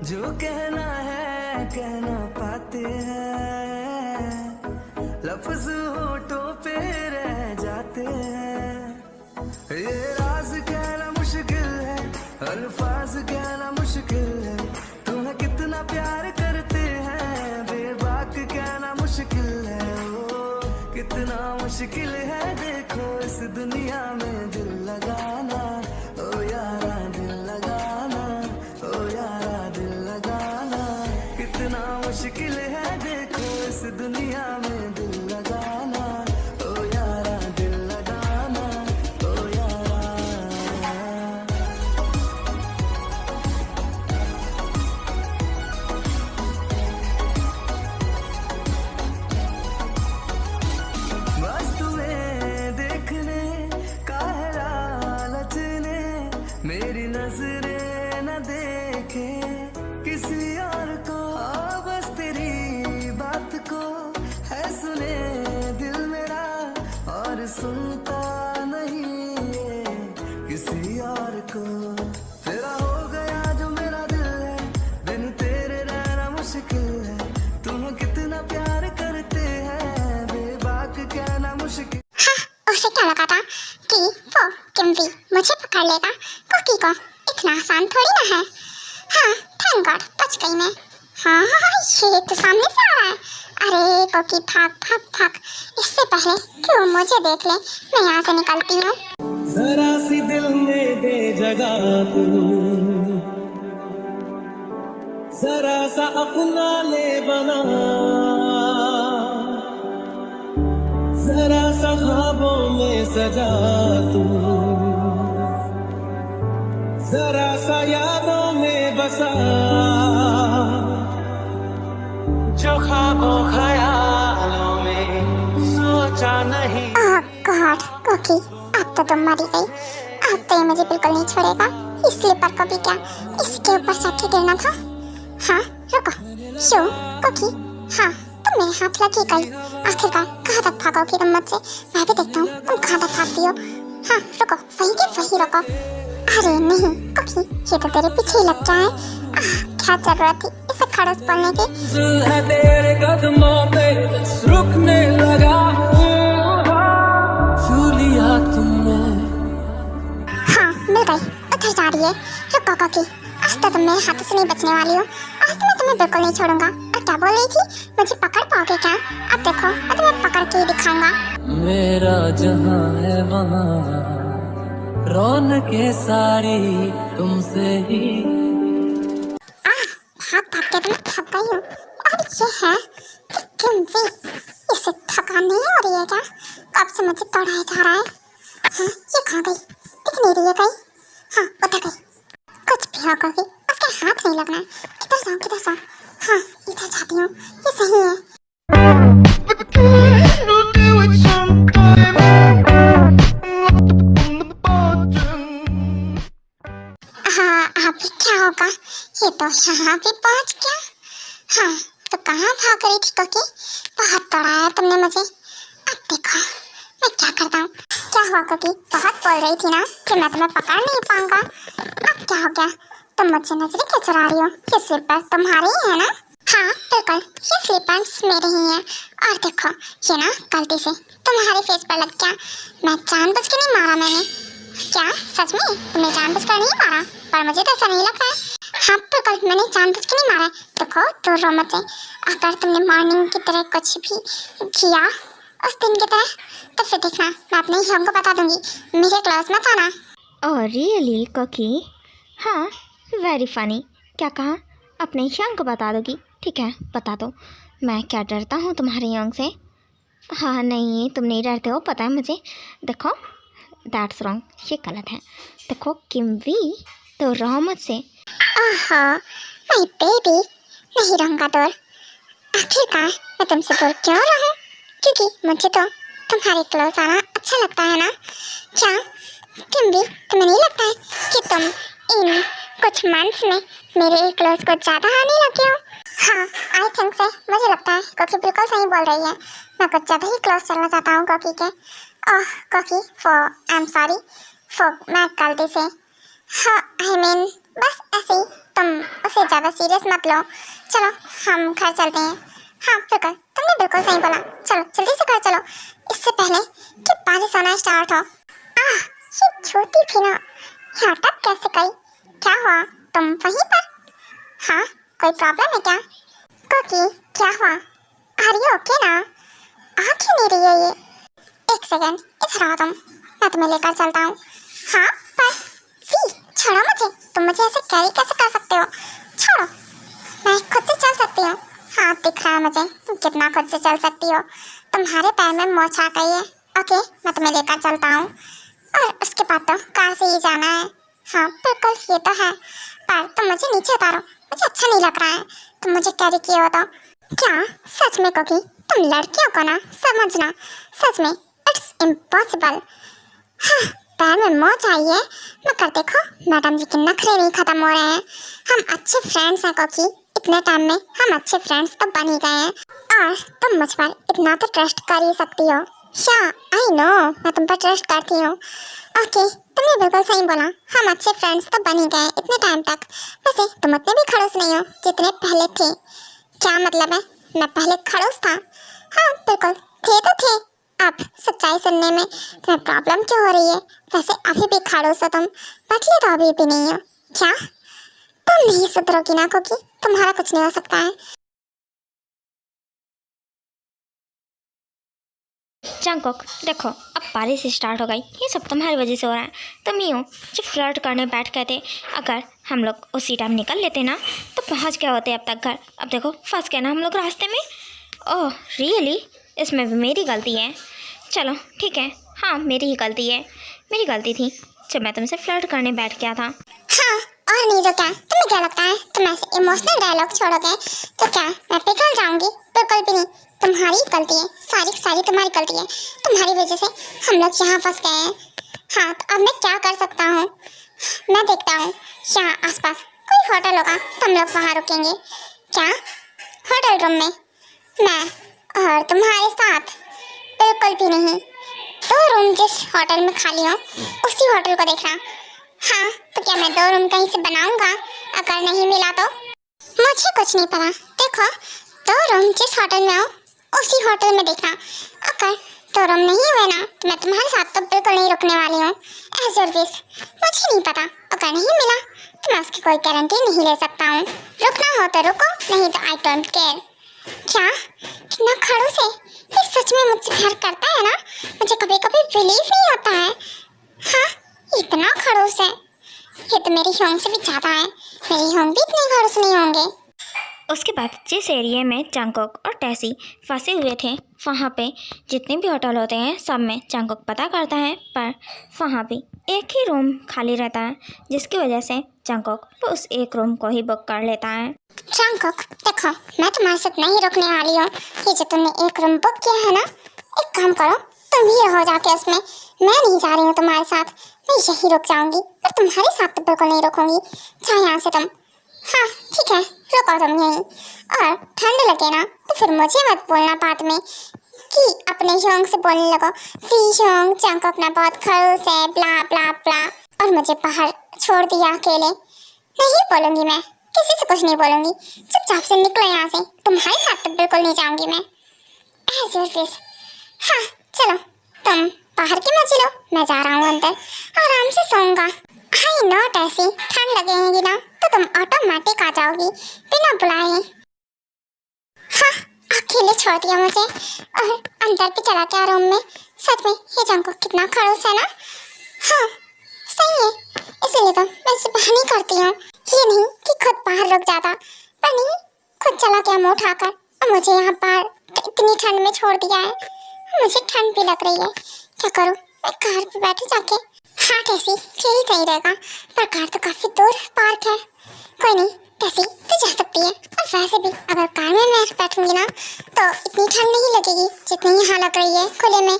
जो कहना है कहना पाते हैं, लफ्ज होठों पे रह जाते हैं। ये राज कहना मुश्किल है, अल्फाज कहना मुश्किल है। तुम्हें कितना प्यार करते हैं बेबाक कहना मुश्किल है। ओ कितना मुश्किल है देखो इस दुनिया में दिल लगाना। ओ यारा दिल लगाना, ओ यारा दिल लगाना। कितना मुश्किल है देखो इस दुनिया में दिल लगाना। ओ यारा दिल लगाना, ओ यारा। बस तुम्हें देखने का है लालच ने, मेरी नजरें न देखे किसी और को। बस तेरी बात को है सुने दिल मेरा, और सुनता नहीं ये किसी और को। तेरा हो गया जो मेरा दिल है, बिन तेरे रहना मुश्किल है। तुम्हें कितना प्यार करते हैं बेबाक कहना मुश्किल। उसे क्या लगा था कि वो किम्वी मुझे पकड़ लेगा। कुकी को इतना आसान थोड़ी ना है। हाँ थैंक गॉड बच गई मैं। हाँ ये तो सामने से आ रहा है। अरे कुकी भाग भाग भाग, इससे पहले कि वो मुझे देख ले मैं यहाँ से निकलती हूँ। जरा सी दिल में दे जगह तू, जरा सा अपना ले बना, जरा सा ख्वाबों में सजा तू, जरा सा यादों में बसा, जो ख्वाबों ख्यालों में सोचा नहीं। ओह गॉड कुकी अब तो तुम मरी गई। अब तो ये मुझे बिल्कुल नहीं छोड़ेगा। इस स्लीपर को भी क्या इसके ऊपर से के गिरना था। हाँ रुको शो कुकी, हाँ तुम मेरे हाथ लगी गई। आखिरकार कहाँ तक भागोगी तुम मुझसे? मैं भी देखता हूँ तुम कहाँ तक भागती हो। हाँ रुको वहीं के वहीं रुको। अरे नहीं कुकी ये तो तेरे पीछे ही लग जाए। क्या जरूरत थी इसे खड़ूस बोलने की। है तेरे कदमों पे रुकने लगा हूँ, छू लिया तुमने। हाँ मिल गई, उधर जा रही है। रुको कुकी आज तो तुम मेरे हाथों से नहीं बचने वाली हो। आज तो मैं तुम्हें बिल्कुल नहीं छोड़ूंगा। और क्या बोल रही थी, मुझे पकड़ पाओगे क्या? अब देखो मैं तुम्हें पकड़ के ही दिखाऊंगा। मेरा जहां है वहाँ रौनकें सारी तुमसे ही। भाग भाग के तो मैं थक गई हूँ। और ये है कि किम्वी, इसे थकान नहीं हो रही है क्या? कब से मुझे दौड़ाया जा रहा है। हाँ ये कहाँ गई, दिख नहीं रही है कहीं। हाँ उधर गई। कुछ भी हो गई उसके हाथ नहीं लगना है। किधर जाऊँ किधर जाऊँ? हाँ इधर जाती हूँ, ये सही है। हाँ अभी क्या होगा, ये तो यहाँ भी पहुँच गया। हाँ तो कहाँ भाग रही थी कुकी? बहुत दौड़ाया तुमने मुझे। अब देखो मैं क्या करता हूँ। क्या हुआ कुकी, बहुत बोल रही थी ना कि मैं तुम्हें पकड़ नहीं पाऊंगा। अब क्या हो गया, तुम मुझसे नजरें क्यों चुरा रही हो? ये स्लीपर तुम्हारे ही है ना? हाँ बिल्कुल ये स्लीपर्स मेरे ही हैं। और देखो ये ना गलती से तुम्हारे फेस पर लग गया। मैं जानबूझ के नहीं मारा मैंने। क्या सच में तुमने जानबूझकर नहीं मारा? पर मुझे तो ऐसा नहीं लगता है। हाँ बिल्कुल मैंने जानबूझ के नहीं मारा। देखो दूर रो मत। अगर तुमने मॉर्निंग की तरह कुछ भी किया उस दिन की तरह तो फिर देखना मैं अपने ही हमको बता दूंगी। मेरे क्लास मत आना। Oh really cookie? हाँ वेरी फनी। क्या कहा? अपने यंग को बता दोगी? ठीक है बता दो। मैं क्या डरता हूँ तुम्हारे यंग से? हाँ नहीं तुम नहीं डरते हो, पता है मुझे। देखो दैट्स रॉन्ग, ये गलत है। देखो किम्वी तो रहो मुझसे। ओहो माय बेबी, नहीं रहूँगा दूर। आखिरकार मैं तुमसे दूर क्यों रहूँ? क्योंकि मुझे तो तुम्हारे क्लोज आना अच्छा लगता है ना। क्या किम्वी तुम्हें नहीं लगता है कि तुम इन कुछ मंथ्स में मेरे क्लोज को ज़्यादा आने लगे हो? हाँ आई थिंक से, मुझे लगता है कुकी बिल्कुल सही बोल रही है। मैं कुछ ज़्यादा ही क्लोज चलना चाहता हूँ कुकी के। Oh cookie for I am sorry for मैं गलती से, हाँ आई मीन बस ऐसे ही, तुम उसे ज़्यादा सीरियस मत लो। चलो हम घर चलते हैं। हाँ बिल्कुल, तुमने बिल्कुल सही बोला। चलो जल्दी से घर चलो, इससे पहले कि बारिश होना स्टार्ट हो। ये छोटी थी ना, यहाँ तक कैसे गई? क्या हुआ, तुम वहीं पर? हाँ, कोई प्रॉब्लम है क्या? कोकी क्या हुआ? आर ओके ना? आ क्यों नहीं रही है ये? एक सेकंड इधर आओ तुम, मैं तुम्हें लेकर चलता हूँ। हाँ पर वी छोड़ो मुझे, तुम मुझे ऐसे कैरी कैसे कर सकते हो? छोड़ो, मैं खुद से चल सकती हूँ। हाँ दिख रहा है मुझे तुम कितना खुद से चल सकती हो। तुम्हारे पैर में मोच आ गई है। ओके मैं तुम्हें लेकर चलता हूँ, और उसके बाद तो कार से ही जाना है। हाँ बिल्कुल ये तो है, पर तुम मुझे नीचे उतारो, मुझे अच्छा नहीं लग रहा है तुम मुझे कैरी किए हो तो। क्या सच में कोकी, तुम लड़कियों को ना समझना सच में इट्स इम्पॉसिबल। हाँ पैर में मोच आई है, मगर देखो मैडम जी के नखरे नहीं खत्म हो रहे हैं। हम अच्छे फ्रेंड्स हैं कोकी, इतने टाइम में हम अच्छे फ्रेंड्स तो बन ही गए हैं, और तुम मुझ पर इतना तो ट्रस्ट कर ही सकती हो। या आई नो मैं तुम पर ट्रस्ट करती हूँ। ओके तुमने बिल्कुल सही बोला, हम अच्छे फ्रेंड्स तो बन ही गए इतने टाइम तक। वैसे तुम उतने भी खड़ूस नहीं हो जितने पहले थे। क्या मतलब है, मैं पहले खड़ूस था? हाँ बिल्कुल थे तो थे। अब सच्चाई सुनने में तुम्हें प्रॉब्लम क्यों हो रही है? वैसे अभी भी खड़ूस हो तुम, बदले तो अभी भी नहीं हो। क्या तुम नहीं सुधरोगी ना क्योंकि तुम्हारा कुछ नहीं हो सकता है। जंगकुक देखो, अब बारिश स्टार्ट हो गई, ये सब तुम्हारी वजह से हो रहा है। तुम ही हो जो फ्लर्ट करने बैठ गए थे। अगर हम लोग उसी टाइम निकल लेते ना तो पहुंच गए होते अब तक घर। अब देखो फंस गए ना हम लोग रास्ते में। ओह रियली, इसमें भी मेरी गलती है। चलो ठीक है, हाँ मेरी ही गलती है, मेरी गलती थी जब मैं तुमसे फ्लर्ट करने बैठ गया था। हाँ और नहीं तो क्या, तुम्हें क्या लगता है तुम ऐसे इमोशनल डायलॉग छोड़ोगे तो क्या मैं पिघल जाऊंगी? बिल्कुल भी नहीं, तुम्हारी गलती है, सारी सारी तुम्हारी गलती है। तुम्हारी वजह से हम लोग यहाँ फंस गए हैं। हाँ तो अब मैं क्या कर सकता हूँ? मैं देखता हूँ यहाँ आसपास कोई होटल होगा तो हम लोग वहाँ रुकेंगे। क्या होटल रूम में मैं और तुम्हारे साथ? बिल्कुल भी नहीं, दो रूम जिस होटल में खाली हो उसी होटल को देखना। हाँ तो क्या मैं दो रूम कहीं से बनाऊंगा? अगर नहीं मिला तो मुझे कुछ नहीं पता। देखो दो रूम जिस होटल में हो उसी होटल में देखना। अगर दो रूम नहीं हुए ना तो मैं तुम्हारे साथ तो बिल्कुल नहीं रुकने वाली हूँ। एज योर विश, मुझे नहीं पता, अगर नहीं मिला तो मैं उसकी कोई गारंटी नहीं ले सकता हूँ। रुकना हो तो रुको, नहीं तो आई डोंट केयर। क्या कितना खड़ूस है ये, सच में मुझसे प्यार करता है ना? मुझे कभी कभी बिलीव नहीं होता है। हाँ इतना खड़ूस है, ये तो मेरी होंग से भी ज़्यादा है। मेरी होंग भी इतने खड़ूस नहीं होंगे। उसके बाद जिस एरिया में जंगकुक और टेसी फंसे हुए थे वहाँ पे जितने भी होटल होते हैं सब में जंगकुक पता करता है, पर वहाँ भी एक ही रूम खाली रहता है, जिसकी वजह से जंगकुक उस एक रूम को ही बुक कर लेता है। जंगकुक देखो मैं तुम्हारे साथ नहीं रुकने वाली हूँ। ये जो तुमने एक रूम बुक किया है ना, एक काम करो तुम ही रहो जाके उसमें। मैं नहीं जा रही हूँ तुम्हारे साथ, मैं यही रुक जाऊंगी, और तुम्हारे साथ तो बिल्कुल नहीं रुकूंगी। जाओ यहाँ से तुम। हाँ ठीक है रुको तुम यहीं, और ठंड लगे ना तो फिर मुझे मत बोलना बाद में कि अपने होंग से बोलने लगो वी होंग जंगकुक ना बहुत खड़ूस है ब्ला ब्ला ब्ला, और मुझे बाहर छोड़ दिया अकेले। नहीं बोलूंगी मैं, किसी से कुछ नहीं बोलूंगी। चुपचाप से निकलो यहाँ से, तुम्हारे साथ तो बिल्कुल नहीं जाऊंगी मैं। As your wish. हाँ चलो तुम बाहर की मर्जी लो, मैं जा रहा हूँ अंदर, आराम से सोऊंगा। आई नो टेसी, ठंड लगेगी ना तो तुम ऑटोमेटिक आ जाओगी बिना बुलाए। हाँ अकेले छोड़ दिया मुझे, और अंदर भी चला गया रूम में। सच में ये जंगकुक कितना खड़ूस है ना। हाँ सही है, इसीलिए तो मैं इसे बाहर नहीं करती हूँ। ये नहीं कि खुद बाहर रुक जाता, पर नहीं, खुद चला गया मुँह उठाकर, और मुझे यहाँ बाहर इतनी ठंड में छोड़ दिया है। मुझे ठंड भी लग रही है, क्या करूँ? मैं कार पे बैठी जाके। हाँ टेसी यही सही रहेगा, पर कार तो काफी दूर पार्क है। कोई नहीं टेसी तू जा सकती है, और वैसे भी अगर कार में मैं बैठूंगी ना तो इतनी ठंड नहीं लगेगी जितनी यहाँ लग रही है खुले में।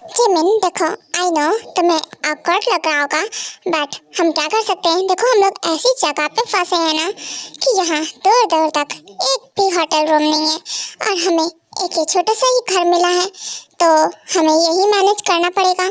जिमिन देखो आई नो तुम्हें awkward लग रहा होगा, बट हम क्या कर सकते हैं? देखो हम लोग ऐसी जगह पे फंसे हैं ना कि यहाँ दूर दूर तक एक भी होटल रूम नहीं है, और हमें एक ही छोटा सा ही घर मिला है, तो हमें यही मैनेज करना पड़ेगा।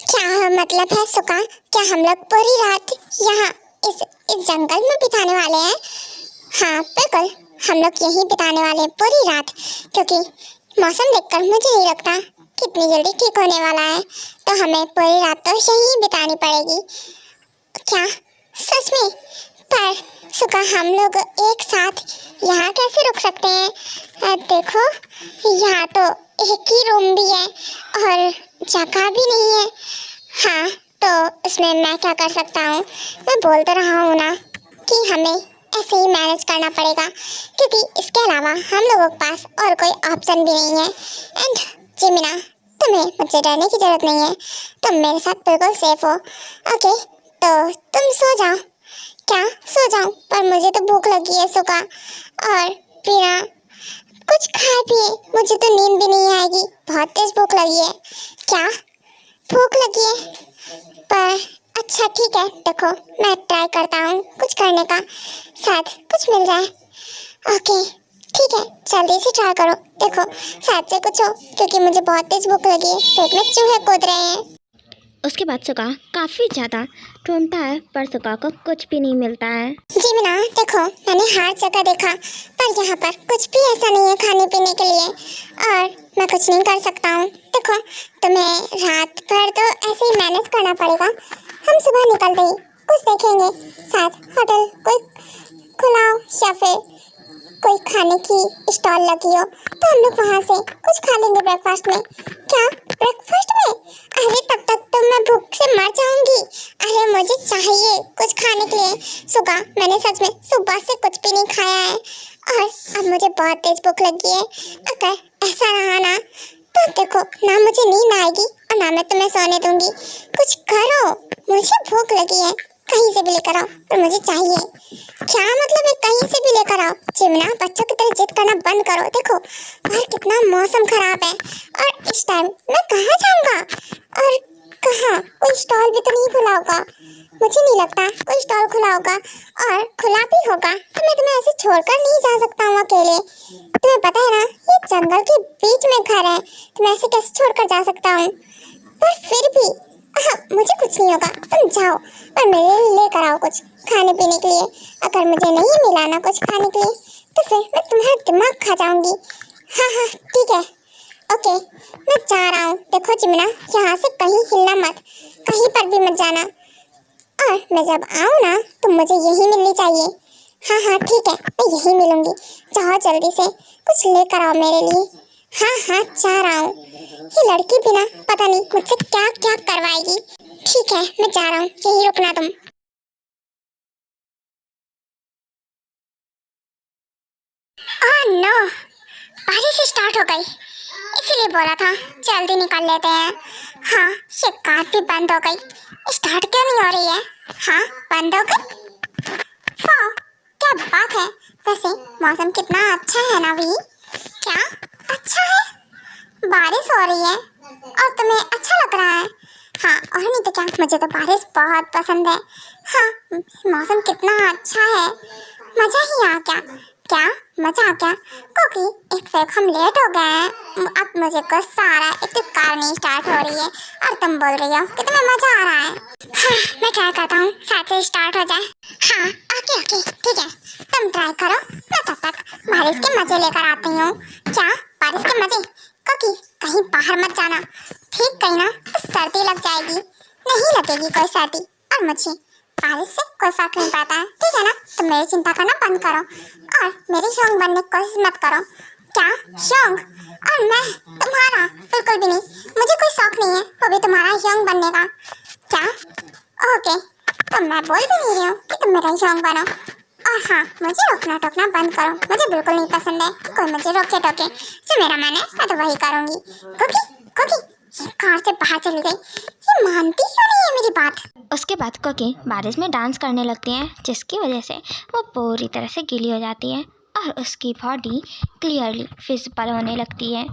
क्या मतलब है सुका? क्या हम लोग पूरी रात यहाँ इस जंगल में बिताने वाले हैं? हाँ बिल्कुल, हम लोग यहीं बिताने वाले हैं पूरी रात, क्योंकि मौसम देखकर मुझे नहीं लगता कितनी जल्दी ठीक होने वाला है, तो हमें पूरी रात तो यहीं बितानी पड़ेगी। क्या सच में? पर सुका, हम लोग एक साथ यहाँ कैसे रुक सकते हैं? देखो, यहाँ तो एक ही रूम भी है और जगह भी नहीं है। हाँ, तो इसमें मैं क्या कर सकता हूँ? मैं बोल तो रहा हूँ ना कि हमें ऐसे ही मैनेज करना पड़ेगा, क्योंकि इसके अलावा हम लोगों के पास और कोई ऑप्शन भी नहीं है। एंड जिमिना, तुम्हें मुझसे डरने की जरूरत नहीं है, तुम मेरे साथ बिल्कुल सेफ हो। ओके, तो तुम सो जाओ। क्या सो जाऊं? पर मुझे तो भूख लगी है सुका, और बिना कुछ खाए पिए मुझे तो नींद भी नहीं आएगी। बहुत तेज भूख लगी है। क्या भूख लगी है? पर अच्छा ठीक है, देखो मैं ट्राई करता हूँ कुछ करने का, शायद कुछ मिल जाए। ओके ठीक है, जल्दी से ट्राई करो, देखो शायद से कुछ हो, क्योंकि मुझे बहुत तेज भूख लगी है। पेट में चूहे कूद रहे हैं। उसके बाद सुका काफ़ी ज़्यादा ढूंढता है, पर सुका को कुछ भी नहीं मिलता है। जिमिना, देखो मैंने हर जगह देखा, पर यहाँ पर कुछ भी ऐसा नहीं है खाने पीने के लिए, और मैं कुछ नहीं कर सकता हूँ। देखो, तुम्हें रात भर तो ऐसे ही मैनेज करना पड़ेगा। हम सुबह निकलते ही कुछ देखेंगे, शायद होटल कोई खुला हो या फिर कोई खाने की स्टॉल लगी हो, तो हम लोग वहाँ से कुछ खा लेंगे ब्रेकफास्ट में। क्या ब्रेकफास्ट में? अरे तब तक तो मैं भूख से मर जाऊंगी। अरे मुझे चाहिए कुछ खाने के लिए सुगा, मैंने सच में सुबह से कुछ भी नहीं खाया है और अब मुझे बहुत तेज भूख लगी है। अगर ऐसा रहा ना तो देखो, ना मुझे नींद आएगी और ना मैं तुम्हें सोने दूंगी। कुछ करो, मुझे भूख लगी है, कहीं से भी लेकर आओ, पर मुझे चाहिए। क्या मतलब है कहीं से भी लेकर आओ? जिमिना, बच्चों की तरह जिद करना बंद करो। देखो बाहर कितना मौसम खराब है और इस टाइम मैं कहाँ जाऊँगा? और कहाँ कोई स्टॉल भी तो नहीं खुला होगा, मुझे नहीं लगता कोई स्टॉल खुला होगा, और खुला भी होगा तो मैं तुम्हें ऐसे छोड़कर नहीं जा सकता हूँ अकेले। तुम्हें पता है ना, ये जंगल के बीच में घर है, तो मैं ऐसे कैसे छोड़कर जा सकता हूँ? पर फिर भी मुझे कुछ नहीं होगा, तुम जाओ और मेरे लिए लेकर आओ कुछ खाने पीने के लिए। अगर मुझे नहीं मिला ना कुछ खाने के लिए तो फिर मैं तुम्हारा दिमाग खा जाऊंगी। हाँ ठीक है, ओके मैं जा रहा हूँ। देखो जिमिना, यहाँ से कहीं हिलना मत, कहीं पर भी मत जाना, और मैं जब आऊँ ना तो मुझे यही मिलनी चाहिए। हाँ ठीक है, मैं यही मिलूंगी। जाओ जल्दी से कुछ लेकर आओ मेरे लिए। हाँ जा रहा हूँ। ये लड़की भी ना पता नहीं मुझसे क्या क्या करवाएगी। ठीक है, मैं जा रहा हूँ, यहीं रुकना तुम। ओह नो, बारिश स्टार्ट हो गई, इसीलिए बोला था जल्दी निकल लेते हैं। हाँ, ये कार भी बंद हो गई, स्टार्ट क्यों नहीं हो रही है? हाँ बंद हो गई। वाह क्या बात है, वैसे मौसम कितना अच्छा है ना भी। क्या अच्छा है? बारिश हो रही है और तुम्हें अच्छा लग रहा है? हाँ, और नहीं तो क्या, मुझे तो बारिश बहुत पसंद है। हाँ, मौसम कितना अच्छा है, मज़ा ही आ गया। क्या मज़ा आ गया? क्योंकि एक तो हम लेट हो गए हैं, अब मुझे गुस्सा आ रहा है, एक तो कार नहीं स्टार्ट हो रही है और तुम बोल रही हो कि तुम्हें मज़ा आ रहा है। हाँ, मैं ट्राई करता हूँ, शायद से स्टार्ट हो जाए। हाँ ओके ठीक है, तुम ट्राई करो, मैं तब तक बारिश के मज़े लेकर आती हूँ। क्या बारिश के मज़े? क्योंकि कहीं बाहर मत जाना, ठीक कहीं ना तो सर्दी लग जाएगी। नहीं लगेगी कोई सर्दी, और मुझे बारिश से कोई फर्क नहीं पड़ता है, ठीक है ना? तो मेरी चिंता करना बंद करो और मेरी ह्योंग बनने की कोशिश मत करो। क्या ह्योंग? और मैं तुम्हारा? बिल्कुल भी नहीं, मुझे कोई शौक नहीं है वो भी तुम्हारा ह्योंग बनने का। क्या? ओके, तो मैं बोल भी नहीं रही हूँ कि तुम मेरा ह्योंग बनो। और हाँ, मुझे रोकना टोकना बंद करो, मुझे बिल्कुल नहीं पसंद है कि कोई मुझे रोके टोके। जो मेरा मन है मैं तो वही करूँगी। क्योंकि कार से बाहर चली गई, ये मानती क्यों नहीं है मेरी बात? उसके बाद कोकी बारिश में डांस करने लगती है, जिसकी वजह से वो पूरी तरह से गीली हो जाती है और उसकी बॉडी क्लियरली विजिबल होने लगती है।